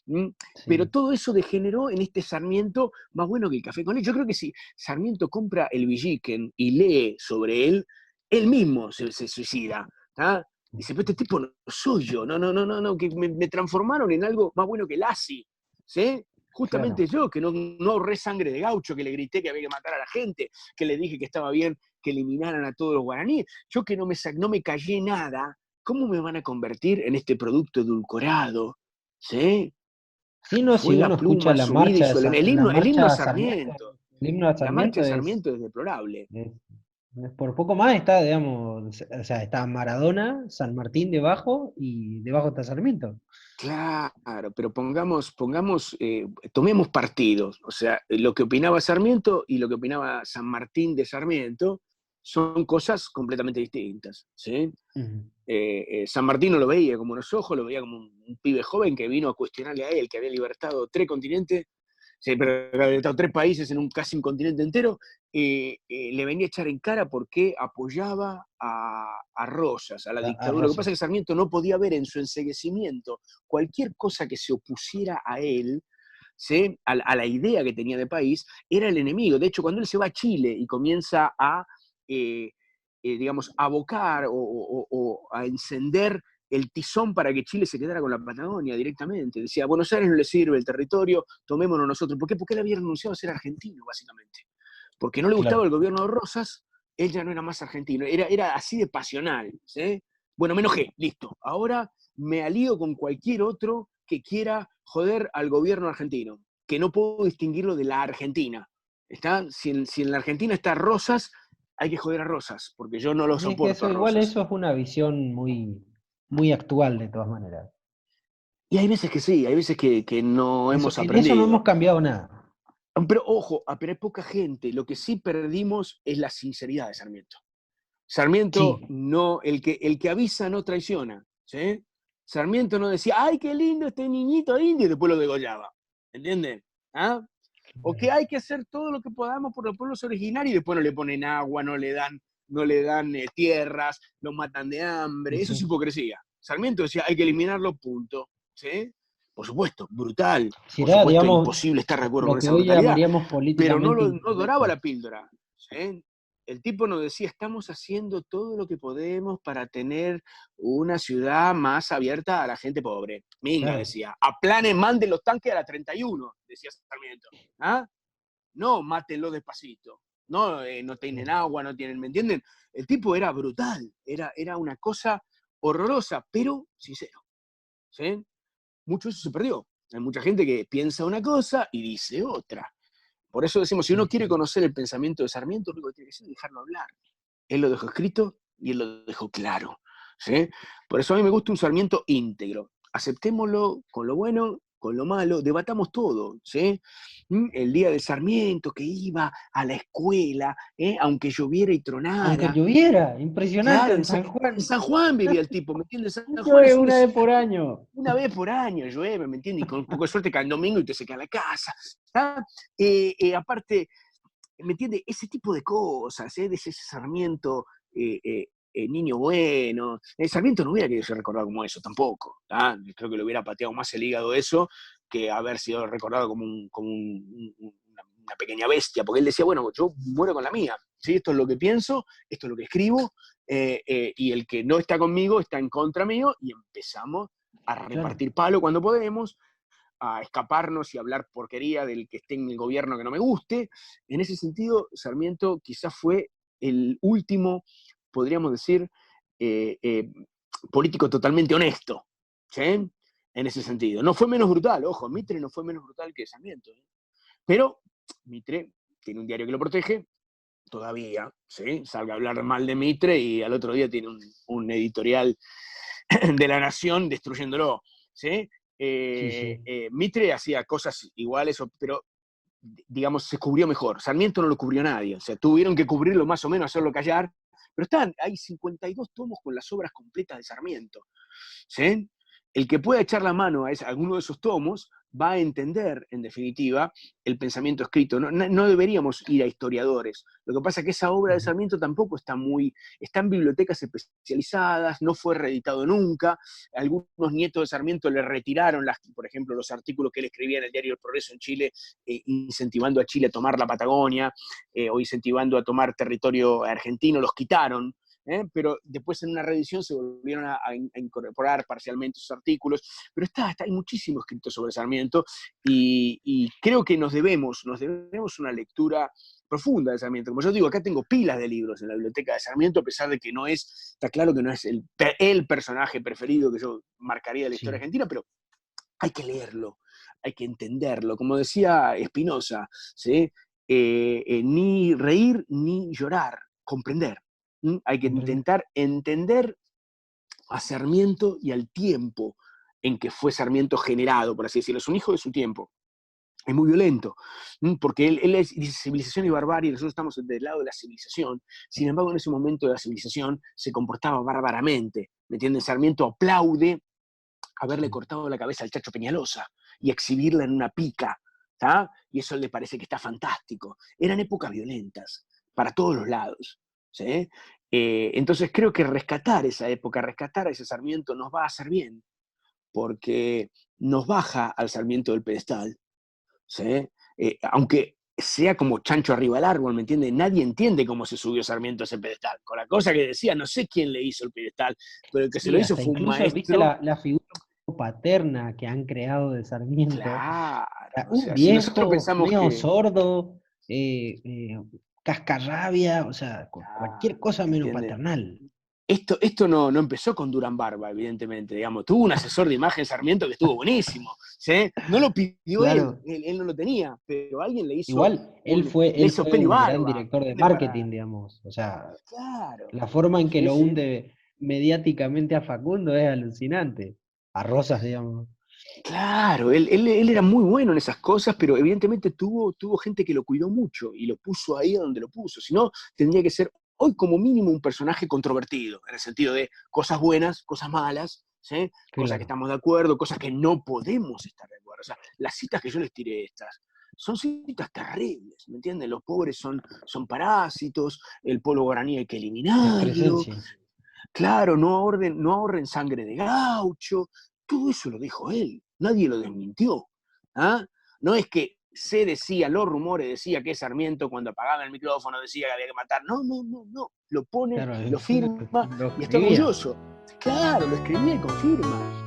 ¿Mm? Pero Sí. todo eso degeneró en este Sarmiento más bueno que el café con leche. Yo creo que si Sarmiento compra el Villiquen y lee sobre él mismo se suicida. ¿Ah? Dice, pero este tipo no soy yo, no, que me transformaron en algo más bueno que Lassi, ¿sí? Claro. Justamente yo, que no ahorré sangre de gaucho, que le grité que había que matar a la gente, que le dije que estaba bien que eliminaran a todos los guaraníes, yo que no me callé nada, ¿cómo me van a convertir en este producto edulcorado? ¿Sí? Sí, no, si Fue la uno escucha pluma la sumida y marcha de suele. la El himno a marcha a Sarmiento, Sarmiento. el himno a La marcha Sarmiento de Sarmiento es deplorable. es- por poco más está, digamos, o sea, está Maradona, San Martín debajo y debajo está Sarmiento. Claro, pero tomemos partidos. O sea, lo que opinaba Sarmiento y lo que opinaba San Martín de Sarmiento son cosas completamente distintas. ¿Sí? Ujú. San Martín no lo veía como unos ojos, lo veía como un pibe joven que vino a cuestionarle a él, que había libertado 3 continentes, sí, pero había libertado 3 países en casi un continente entero, le venía a echar en cara por qué apoyaba a Rosas, a la A dictadura. Lo que pasa es que Rosas. Sarmiento no podía ver en su enceguecimiento cualquier cosa que se opusiera a él, ¿sí? A la idea que tenía de país, era el enemigo. De hecho, cuando él se va a Chile y comienza eh, digamos, abocar o a encender el tizón para que Chile se quedara con la Patagonia directamente. Decía, a Buenos Aires no le sirve el territorio, tomémonos nosotros. ¿Por qué? Porque él había renunciado a ser argentino, básicamente. Porque no le gustaba Claro. el gobierno de Rosas, él ya no era más argentino. Era así de pasional. ¿Sí? Bueno, me enojé, listo. Ahora me alío con cualquier otro que quiera joder al gobierno argentino, que no puedo distinguirlo de la Argentina. ¿Está? Si en la Argentina está Rosas, hay que joder a Rosas, porque yo no lo Y es que soporto eso, a igual Rosas. eso es una visión muy actual de todas maneras. Y hay veces que sí, hay veces que no Eso, hemos en eso no hemos aprendido. cambiado nada. Pero ojo, pero hay poca gente. Lo que sí perdimos es la sinceridad de Sarmiento. Sarmiento Sí. no, el que avisa no traiciona. ¿Sí? Sarmiento no decía, ay, qué lindo este niñito indio, y después lo degollaba. ¿Entienden? ¿Ah? O que hay que hacer todo lo que podamos por los pueblos originarios y después no le ponen agua, no le dan tierras, los matan de hambre. Eso es Ujú. hipocresía. Sarmiento decía, hay que eliminarlo, punto. ¿Sí? Por supuesto, brutal. Si Por era, supuesto, digamos, imposible estar de acuerdo lo con que esa hoy brutalidad. llamaríamos Pero no, políticamente no doraba incorrecto. la píldora. ¿Sí? El tipo nos decía, estamos haciendo todo lo que podemos para tener una ciudad más abierta a la gente pobre. Minga, Claro. decía, aplanen, manden los tanques a la 31, decía Sarmiento. ¿Ah? No, mátenlo despacito. No, no tienen agua, no tienen, ¿me entienden? El tipo era brutal, era una cosa horrorosa, pero sincero. ¿Sí? Mucho eso se perdió. Hay mucha gente que piensa una cosa y dice otra. Por eso decimos, si Sí, uno quiere sí. conocer el pensamiento de Sarmiento, lo único que tiene que hacer es dejarlo hablar. Él lo dejó escrito y él lo dejó claro. ¿Sí? Por eso a mí me gusta un Sarmiento íntegro. Aceptémoslo con lo bueno, con lo malo, debatamos todo. ¿Sí? El día del Sarmiento que iba a la escuela, aunque lloviera y Aunque tronara. lloviera, impresionante Claro, en San en Juan. San Juan vivía el tipo, ¿me entiendes? San Juan Llueve es una una vez ciudad por que año. una vez por año llueve, ¿me entiendes? Y con un poco de suerte cae el domingo y te se queda la casa. ¿Ah? Aparte, ¿me entiendes? Ese tipo de cosas, de ese Sarmiento, niño bueno. El Sarmiento no hubiera querido ser recordado como eso tampoco. ¿Ah? Creo que le hubiera pateado más el hígado eso que haber sido recordado como, una pequeña bestia, porque él decía, bueno, yo muero con la mía. ¿Sí? Esto es lo que pienso, esto es lo que escribo, y el que no está conmigo está en contra mío, y empezamos a Claro. repartir palo cuando podemos, a escaparnos y hablar porquería del que esté en el gobierno que no me guste. En ese sentido, Sarmiento quizás fue el último, podríamos decir, eh, eh, político totalmente honesto, ¿sí? En ese sentido. No fue menos brutal, ojo, Mitre no fue menos brutal que Sarmiento, ¿eh? Pero Mitre tiene un diario que lo protege, todavía, ¿sí? Salga a hablar mal de Mitre y al otro día tiene un editorial de La Nación destruyéndolo, ¿sí? Sí. Mitre hacía cosas iguales, pero digamos, se cubrió mejor. Sarmiento no lo cubrió nadie, o sea, tuvieron que cubrirlo más o menos, hacerlo callar, pero hay 52 tomos con las obras completas de Sarmiento, ¿sí? El que pueda echar la mano a alguno de esos tomos va a entender, en definitiva, el pensamiento escrito. No deberíamos ir a historiadores. Lo que pasa es que esa obra de Sarmiento tampoco está en bibliotecas especializadas, no fue reeditado nunca. Algunos nietos de Sarmiento le retiraron, por ejemplo, los artículos que él escribía en el diario El Progreso en Chile, incentivando a Chile a tomar la Patagonia, o incentivando a tomar territorio argentino, los quitaron. Pero después en una reedición se volvieron a incorporar parcialmente esos artículos, pero hay muchísimo escrito sobre Sarmiento y creo que nos debemos una lectura profunda de Sarmiento. Como yo digo, acá tengo pilas de libros en la biblioteca de Sarmiento, a pesar de que está claro que no es el personaje preferido que yo marcaría de la historia argentina, pero hay que leerlo, hay que entenderlo. Como decía Spinoza, ¿sí? Ni reír ni llorar, comprender. Hay que intentar entender a Sarmiento y al tiempo en que fue Sarmiento generado, por así decirlo. Es un hijo de su tiempo. Es muy violento, porque él dice civilización y barbarie, nosotros estamos del lado de la civilización. Sin embargo, en ese momento de la civilización se comportaba bárbaramente. ¿Me entienden? Sarmiento aplaude haberle cortado la cabeza al Chacho Peñalosa y exhibirla en una pica, ¿tá? Y eso le parece que está fantástico. Eran épocas violentas, para todos los lados, ¿sí? Entonces creo que rescatar esa época, rescatar a ese Sarmiento nos va a hacer bien, porque nos baja al Sarmiento del pedestal, ¿sí? Aunque sea como chancho arriba del árbol, ¿me entiende? Nadie entiende cómo se subió Sarmiento a ese pedestal. Con la cosa que decía, no sé quién le hizo el pedestal, pero el que se lo Sí, hizo hasta fue un incluso, viste maestro. la figura paterna que han creado de Sarmiento. Claro, o Un sea, si nosotros viejo pensamos medio que, sordo, cascarrabia, o sea, cualquier cosa menos ¿entiende? paternal. Esto no empezó con Durán Barba, evidentemente, digamos. Tuvo un asesor de imagen Sarmiento que estuvo buenísimo, ¿sí? No lo pidió Claro, él no lo tenía, pero alguien igual le él hizo fue pelo y un gran barba, director de ¿entiende? marketing, digamos. O sea, Claro, la forma en que sí, lo sí. hunde mediáticamente a Facundo es alucinante. A Rosas, digamos. Claro, él era muy bueno en esas cosas, pero evidentemente tuvo gente que lo cuidó mucho y lo puso ahí donde lo puso. Si no, tendría que ser hoy como mínimo un personaje controvertido, en el sentido de cosas buenas, cosas malas, ¿sí? Cosas que Claro. estamos de acuerdo, cosas que no podemos estar de acuerdo. O sea, las citas que yo les tiré estas son citas terribles, ¿me entienden? Los pobres son parásitos, el pueblo guaraní hay que Es eliminarlo, presencia. claro, no ahorren sangre de gaucho, todo eso lo dijo él, nadie lo desmintió. ¿Ah? No es que se decía, los rumores decía que Sarmiento cuando apagaba el micrófono decía que había que matar. No. Lo pone, Claro, lo firma lo y está escribía. orgulloso. Claro, lo escribía y confirma.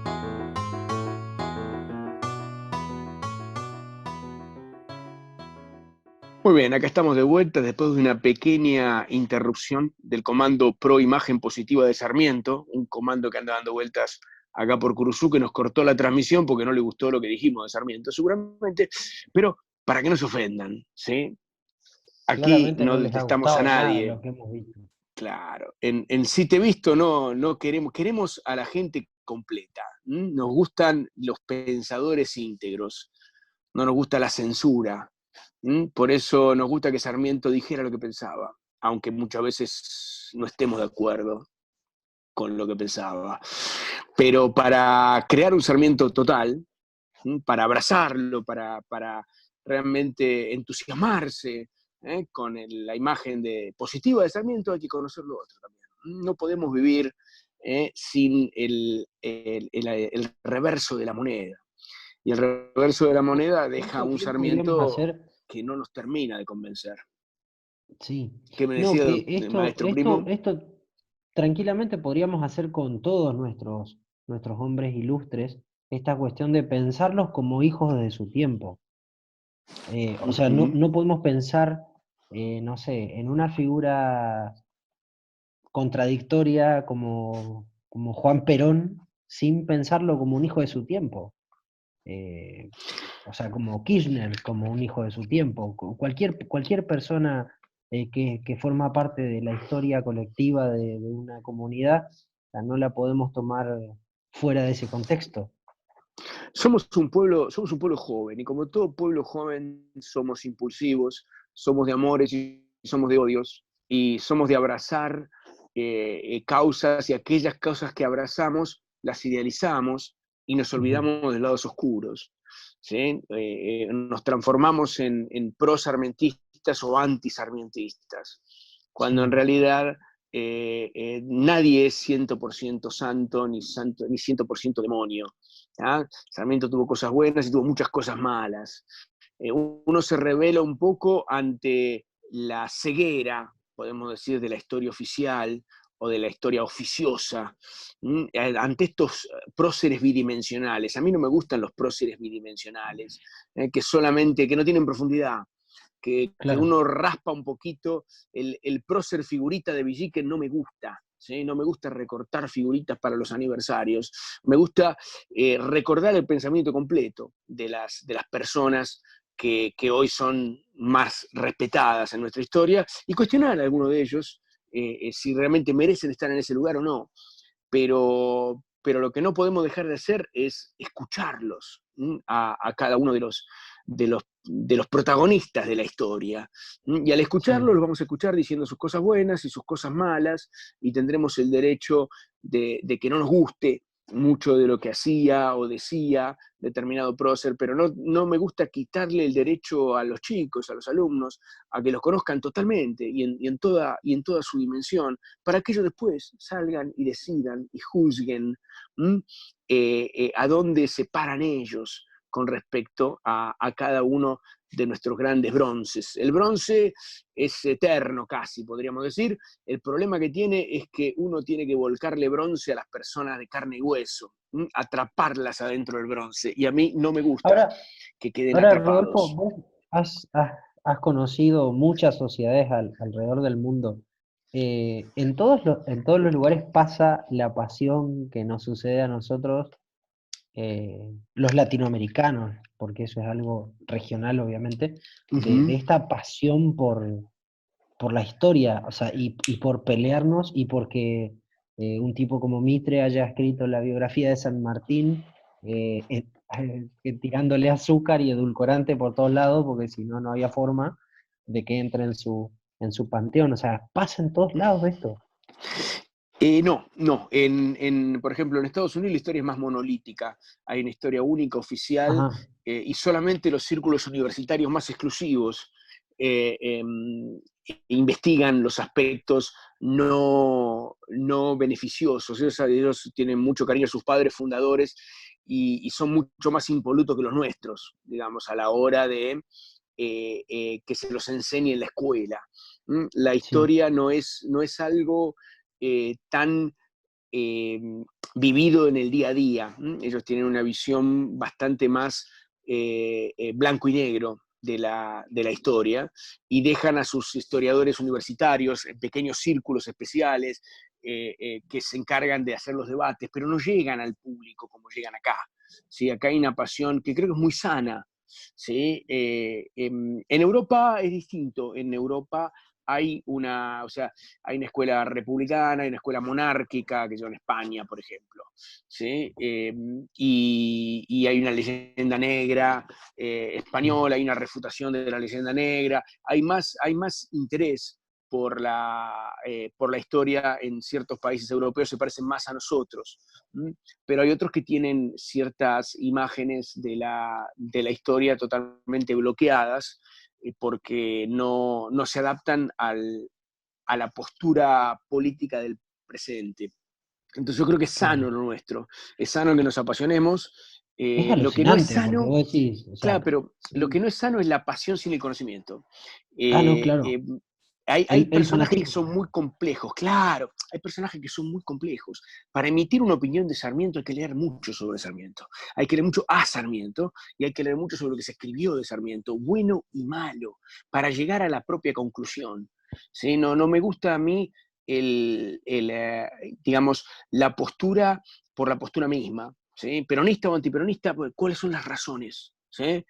Muy bien, acá estamos de vuelta después de una pequeña interrupción del comando pro imagen positiva de Sarmiento, un comando que anda dando vueltas acá por Curuzú, que nos cortó la transmisión porque no le gustó lo que dijimos de Sarmiento, seguramente, pero para que no se ofendan, ¿sí? Aquí Claramente no no les ha detestamos a gustado nada de nadie, lo que hemos visto. claro. En Si Te He Visto no queremos a la gente completa, ¿m? Nos gustan los pensadores íntegros, no nos gusta la censura. Por eso nos gusta que Sarmiento dijera lo que pensaba, aunque muchas veces no estemos de acuerdo con lo que pensaba. Pero para crear un Sarmiento total, para abrazarlo, para realmente entusiasmarse con la imagen positiva de Sarmiento, hay que conocer lo otro también. No podemos vivir sin el reverso de la moneda. Y el reverso de la moneda deja Eso un que podríamos Sarmiento hacer, que no nos termina de convencer. sí. ¿Qué me No, decía que el maestro Primo? esto tranquilamente podríamos hacer con todos nuestros hombres ilustres, esta cuestión de pensarlos como hijos de su tiempo. O sea, Ujú. no podemos pensar, no sé, en una figura contradictoria como como Juan Perón sin pensarlo como un hijo de su tiempo. O sea, como Kirchner, como un hijo de su tiempo. Cualquier persona que forma parte de la historia colectiva de una comunidad, o sea, no la podemos tomar fuera de ese contexto. Somos un pueblo joven, y como todo pueblo joven somos impulsivos, somos de amores y somos de odios, y somos de abrazar causas, y aquellas causas que abrazamos las idealizamos y nos olvidamos de los lados oscuros. ¿Sí? Nos transformamos en prosarmentistas o antisarmientistas, cuando en Sí, realidad nadie es 100% santo, ni 100% demonio. ¿Ah? Sarmiento tuvo cosas buenas y tuvo muchas cosas malas. Uno se revela un poco ante la ceguera, podemos decir, de la historia oficial o de la historia oficiosa, ante estos próceres bidimensionales. A mí no me gustan los próceres bidimensionales, que no tienen profundidad, que claro. uno raspa un poquito. El prócer figurita de Villique no me gusta. ¿Sí? No me gusta recortar figuritas para los aniversarios. Me gusta recordar el pensamiento completo de las personas que hoy son más respetadas en nuestra historia, y cuestionar a alguno de ellos si realmente merecen estar en ese lugar o no. Pero lo que no podemos dejar de hacer es escucharlos, a cada uno de los protagonistas de la historia. Y al Sí. escucharlos, los vamos a escuchar diciendo sus cosas buenas y sus cosas malas, y tendremos el derecho de que no nos guste mucho de lo que hacía o decía determinado prócer, pero no me gusta quitarle el derecho a los chicos, a los alumnos, a que los conozcan totalmente y en toda su dimensión, para que ellos después salgan y decidan y juzguen a dónde se paran ellos con respecto a cada uno de nuestros grandes bronces. El bronce es eterno casi, podríamos decir. El problema que tiene es que uno tiene que volcarle bronce a las personas de carne y hueso, atraparlas adentro del bronce, y a mí no me gusta Ahora, que queden ahora, Rodolfo, atrapados. vos has conocido muchas sociedades alrededor del mundo. En todos los lugares pasa la pasión que nos sucede a nosotros, los latinoamericanos, porque eso es algo regional, obviamente, de Ujú. esta pasión por la historia, o sea, y por pelearnos, y porque un tipo como Mitre haya escrito la biografía de San Martín, tirándole azúcar y edulcorante por todos lados, porque si no, no había forma de que entre en su panteón. O sea, pasa en todos lados esto. No. Por ejemplo, en Estados Unidos la historia es más monolítica. Hay una historia única, oficial, Ajá, y solamente los círculos universitarios más exclusivos investigan los aspectos no beneficiosos. Ellos tienen mucho cariño a sus padres fundadores, y son mucho más impolutos que los nuestros, digamos, a la hora de que se los enseñe en la escuela. La sí. historia no es algo tan eh, vivido en el día a día. Ellos tienen una visión bastante más blanco y negro de la historia, y dejan a sus historiadores universitarios en pequeños círculos especiales que se encargan de hacer los debates, pero no llegan al público como llegan acá. ¿Sí? Acá hay una pasión que creo que es muy sana. ¿Sí? En Europa es distinto. En Europa o sea, hay una escuela republicana, hay una escuela monárquica, que es en España, por ejemplo. ¿Sí? Y hay una leyenda negra española, hay una refutación de la leyenda negra. Hay más interés por la historia en ciertos países europeos, se parecen más a nosotros. Pero hay otros que tienen ciertas imágenes de la historia totalmente bloqueadas, porque no se adaptan a la postura política del presente. Entonces yo creo que es sano Claro. lo nuestro, es sano que nos apasionemos. Es Lo que no es alucinante, porque sano, vos decís, o claro, sea, pero lo sí. que no es sano es la pasión sin el conocimiento. No, Eh, claro. eh, hay El personajes que fanatismo. son muy complejos, claro, hay personajes que son muy complejos. Para emitir una opinión de Sarmiento hay que leer mucho sobre Sarmiento, hay que leer mucho a Sarmiento, y hay que leer mucho sobre lo que se escribió de Sarmiento, bueno y malo, para llegar a la propia conclusión. ¿Sí? No me gusta a mí digamos, la postura por la postura misma, ¿sí? Peronista o antiperonista, pues, ¿cuáles son las razones? ¿Sí?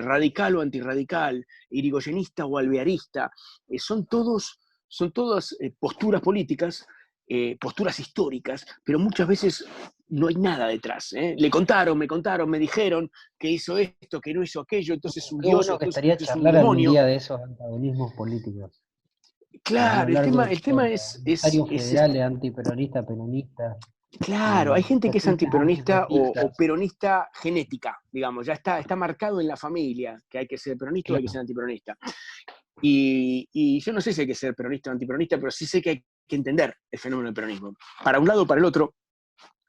Radical o antirradical, irigoyenista o alvearista, son todas posturas políticas, posturas históricas, pero muchas veces no hay nada detrás. Me contaron, me dijeron que hizo esto, que no hizo aquello, entonces es un Qué dios, bueno que entonces estaría es un charlar algún demonio. día de esos antagonismos políticos. A lo Claro, el largo tema, de la el tema historia. Empresarios es federales, antiperonistas, peronistas, claro, hay gente que es petistas, antiperonista o antipetistas. peronista genética, digamos, ya está marcado en la familia que hay que ser peronista o hay que ser Claro. antiperonista. Y yo no sé si hay que ser peronista o antiperonista, pero sí sé que hay que entender el fenómeno del peronismo. Para un lado o para el otro,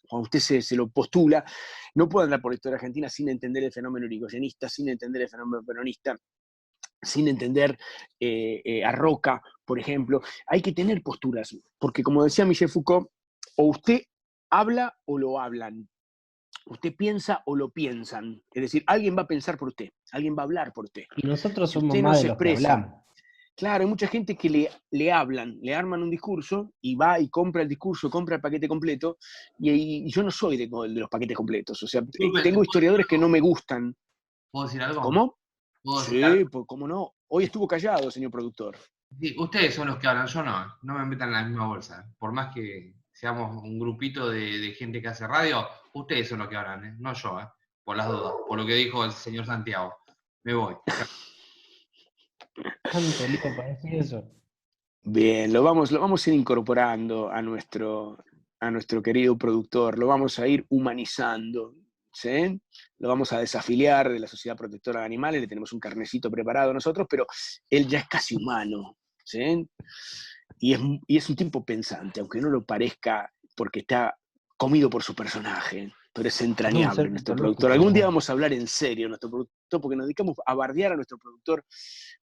cuando usted se lo postula, no puede andar por la historia argentina sin entender el fenómeno irigoyenista, sin entender el fenómeno peronista, sin entender a Roca, por ejemplo. Hay que tener posturas, porque como decía Michel Foucault, o usted habla o lo hablan. Usted piensa o lo piensan. Es decir, alguien va a pensar por usted, alguien va a hablar por usted. Y nosotros Si somos usted no más de se los que expresa, hablamos. claro, hay mucha gente que le hablan, le arman un discurso y va y compra el discurso, compra el paquete completo, y yo no soy de los paquetes completos. O sea, Disculpe, tengo historiadores que no me gustan. ¿puedo decir algo? ¿Cómo? ¿Puedo decir algo? Sí, pues cómo no. Hoy estuvo callado, señor productor. Sí, ustedes son los que hablan, yo no. No me metan en la misma bolsa. Por más que seamos un grupito de gente que hace radio, ustedes son los que hablan, ¿eh? No yo, ¿eh? Por las dudas. Por lo que dijo el señor Santiago. Me voy. Tanto lío para decir eso. Bien, lo vamos a ir incorporando a nuestro querido productor, lo vamos a ir humanizando, ¿sí? Lo vamos a desafiliar de la Sociedad Protectora de Animales, le tenemos un carnecito preparado nosotros, pero él ya es casi humano, ¿sí? Y es un tipo pensante, aunque no lo parezca porque está comido por su personaje, pero es Es un entrañable ser nuestro productor. mitológico, Algún día además. vamos a hablar en serio de nuestro productor, porque nos dedicamos a bardear a nuestro productor,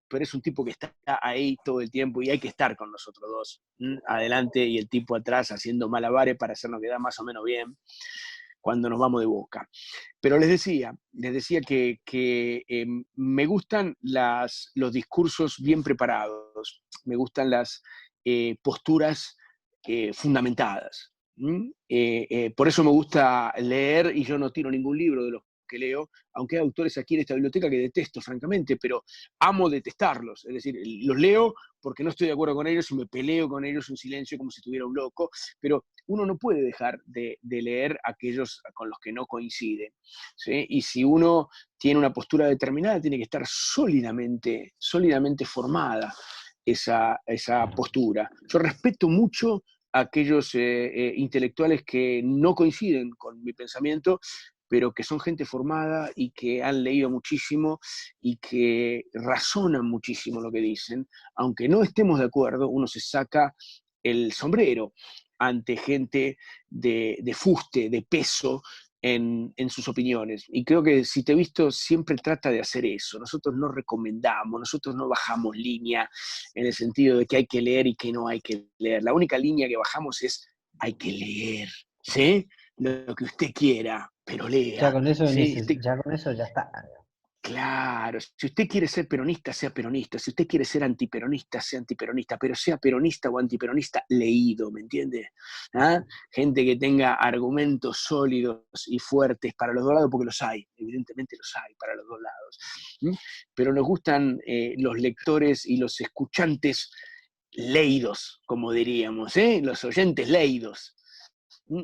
pero es un tipo que está ahí todo el tiempo y hay que estar con nosotros dos, adelante y el tipo atrás haciendo malabares para hacernos quedar más o menos bien cuando nos vamos de boca. Pero les decía que me gustan los discursos bien preparados, me gustan las posturas fundamentadas. Por eso me gusta leer y yo no tiro ningún libro de los que leo, aunque hay autores aquí en esta biblioteca que detesto, francamente, pero amo detestarlos. Es decir, los leo porque no estoy de acuerdo con ellos y me peleo con ellos en silencio como si estuviera un loco, pero uno no puede dejar de leer aquellos con los que no coincide, ¿sí? Y si uno tiene una postura determinada, tiene que estar sólidamente formada esa postura. Yo respeto mucho a aquellos intelectuales que no coinciden con mi pensamiento, pero que son gente formada y que han leído muchísimo y que razonan muchísimo lo que dicen. Aunque no estemos de acuerdo, uno se saca el sombrero ante gente de fuste, de peso en sus opiniones. Y creo que si te he visto, siempre trata de hacer eso. Nosotros no recomendamos, nosotros no bajamos línea en el sentido de que hay que leer y que no hay que leer. La única línea que bajamos es hay que leer, ¿sí? Lo que usted quiera, pero Ya lea, con eso, ¿sí? ya con eso ya está. Claro, si usted quiere ser peronista, sea peronista. Si usted quiere ser antiperonista, sea antiperonista, pero sea peronista o antiperonista leído, ¿me entiende? ¿Ah? Gente que tenga argumentos sólidos y fuertes para los dos lados, porque los hay, evidentemente los hay para los dos lados. Pero nos gustan los lectores y los escuchantes leídos, como diríamos, los oyentes leídos.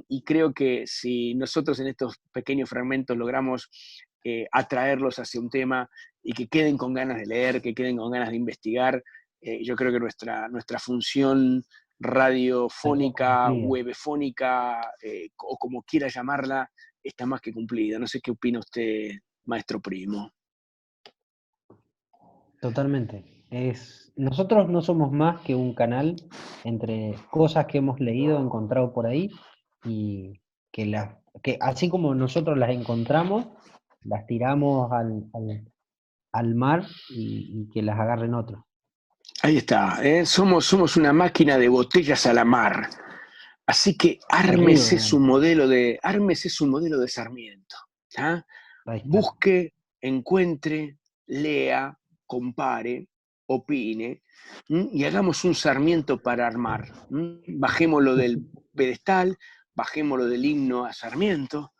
Y creo que si nosotros en estos pequeños fragmentos logramos atraerlos hacia un tema y que queden con ganas de leer, que queden con ganas de investigar, yo creo que nuestra función radiofónica, Cumplida. webfónica, o como quiera llamarla, está más que cumplida. No sé qué opina usted, maestro Primo. Totalmente. Nosotros no somos más que un canal entre cosas que hemos leído, encontrado por ahí, y que así como nosotros las encontramos, las tiramos al mar y que las agarren otros. Ahí está, somos una máquina de botellas a la mar. Así que Al río, ármese su modelo de Sarmiento. ¿Ah? ahí está. Busque, encuentre, lea, compare, opine, y hagamos un Sarmiento para armar. Bajémoslo del pedestal, bajémoslo del himno a Sarmiento,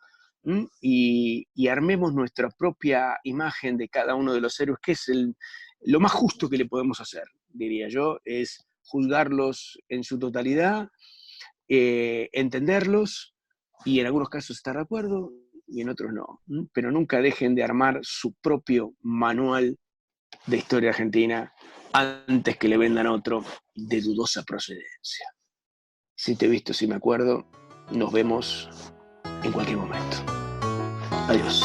y armemos nuestra propia imagen de cada uno de los héroes, que es lo más justo que le podemos hacer, diría yo, es juzgarlos en su totalidad, entenderlos, y en algunos casos estar de acuerdo, y en otros no. Pero nunca dejen de armar su propio manual de historia argentina antes que le vendan otro de dudosa procedencia. Si te he visto, si me acuerdo, nos vemos en cualquier momento. Adiós.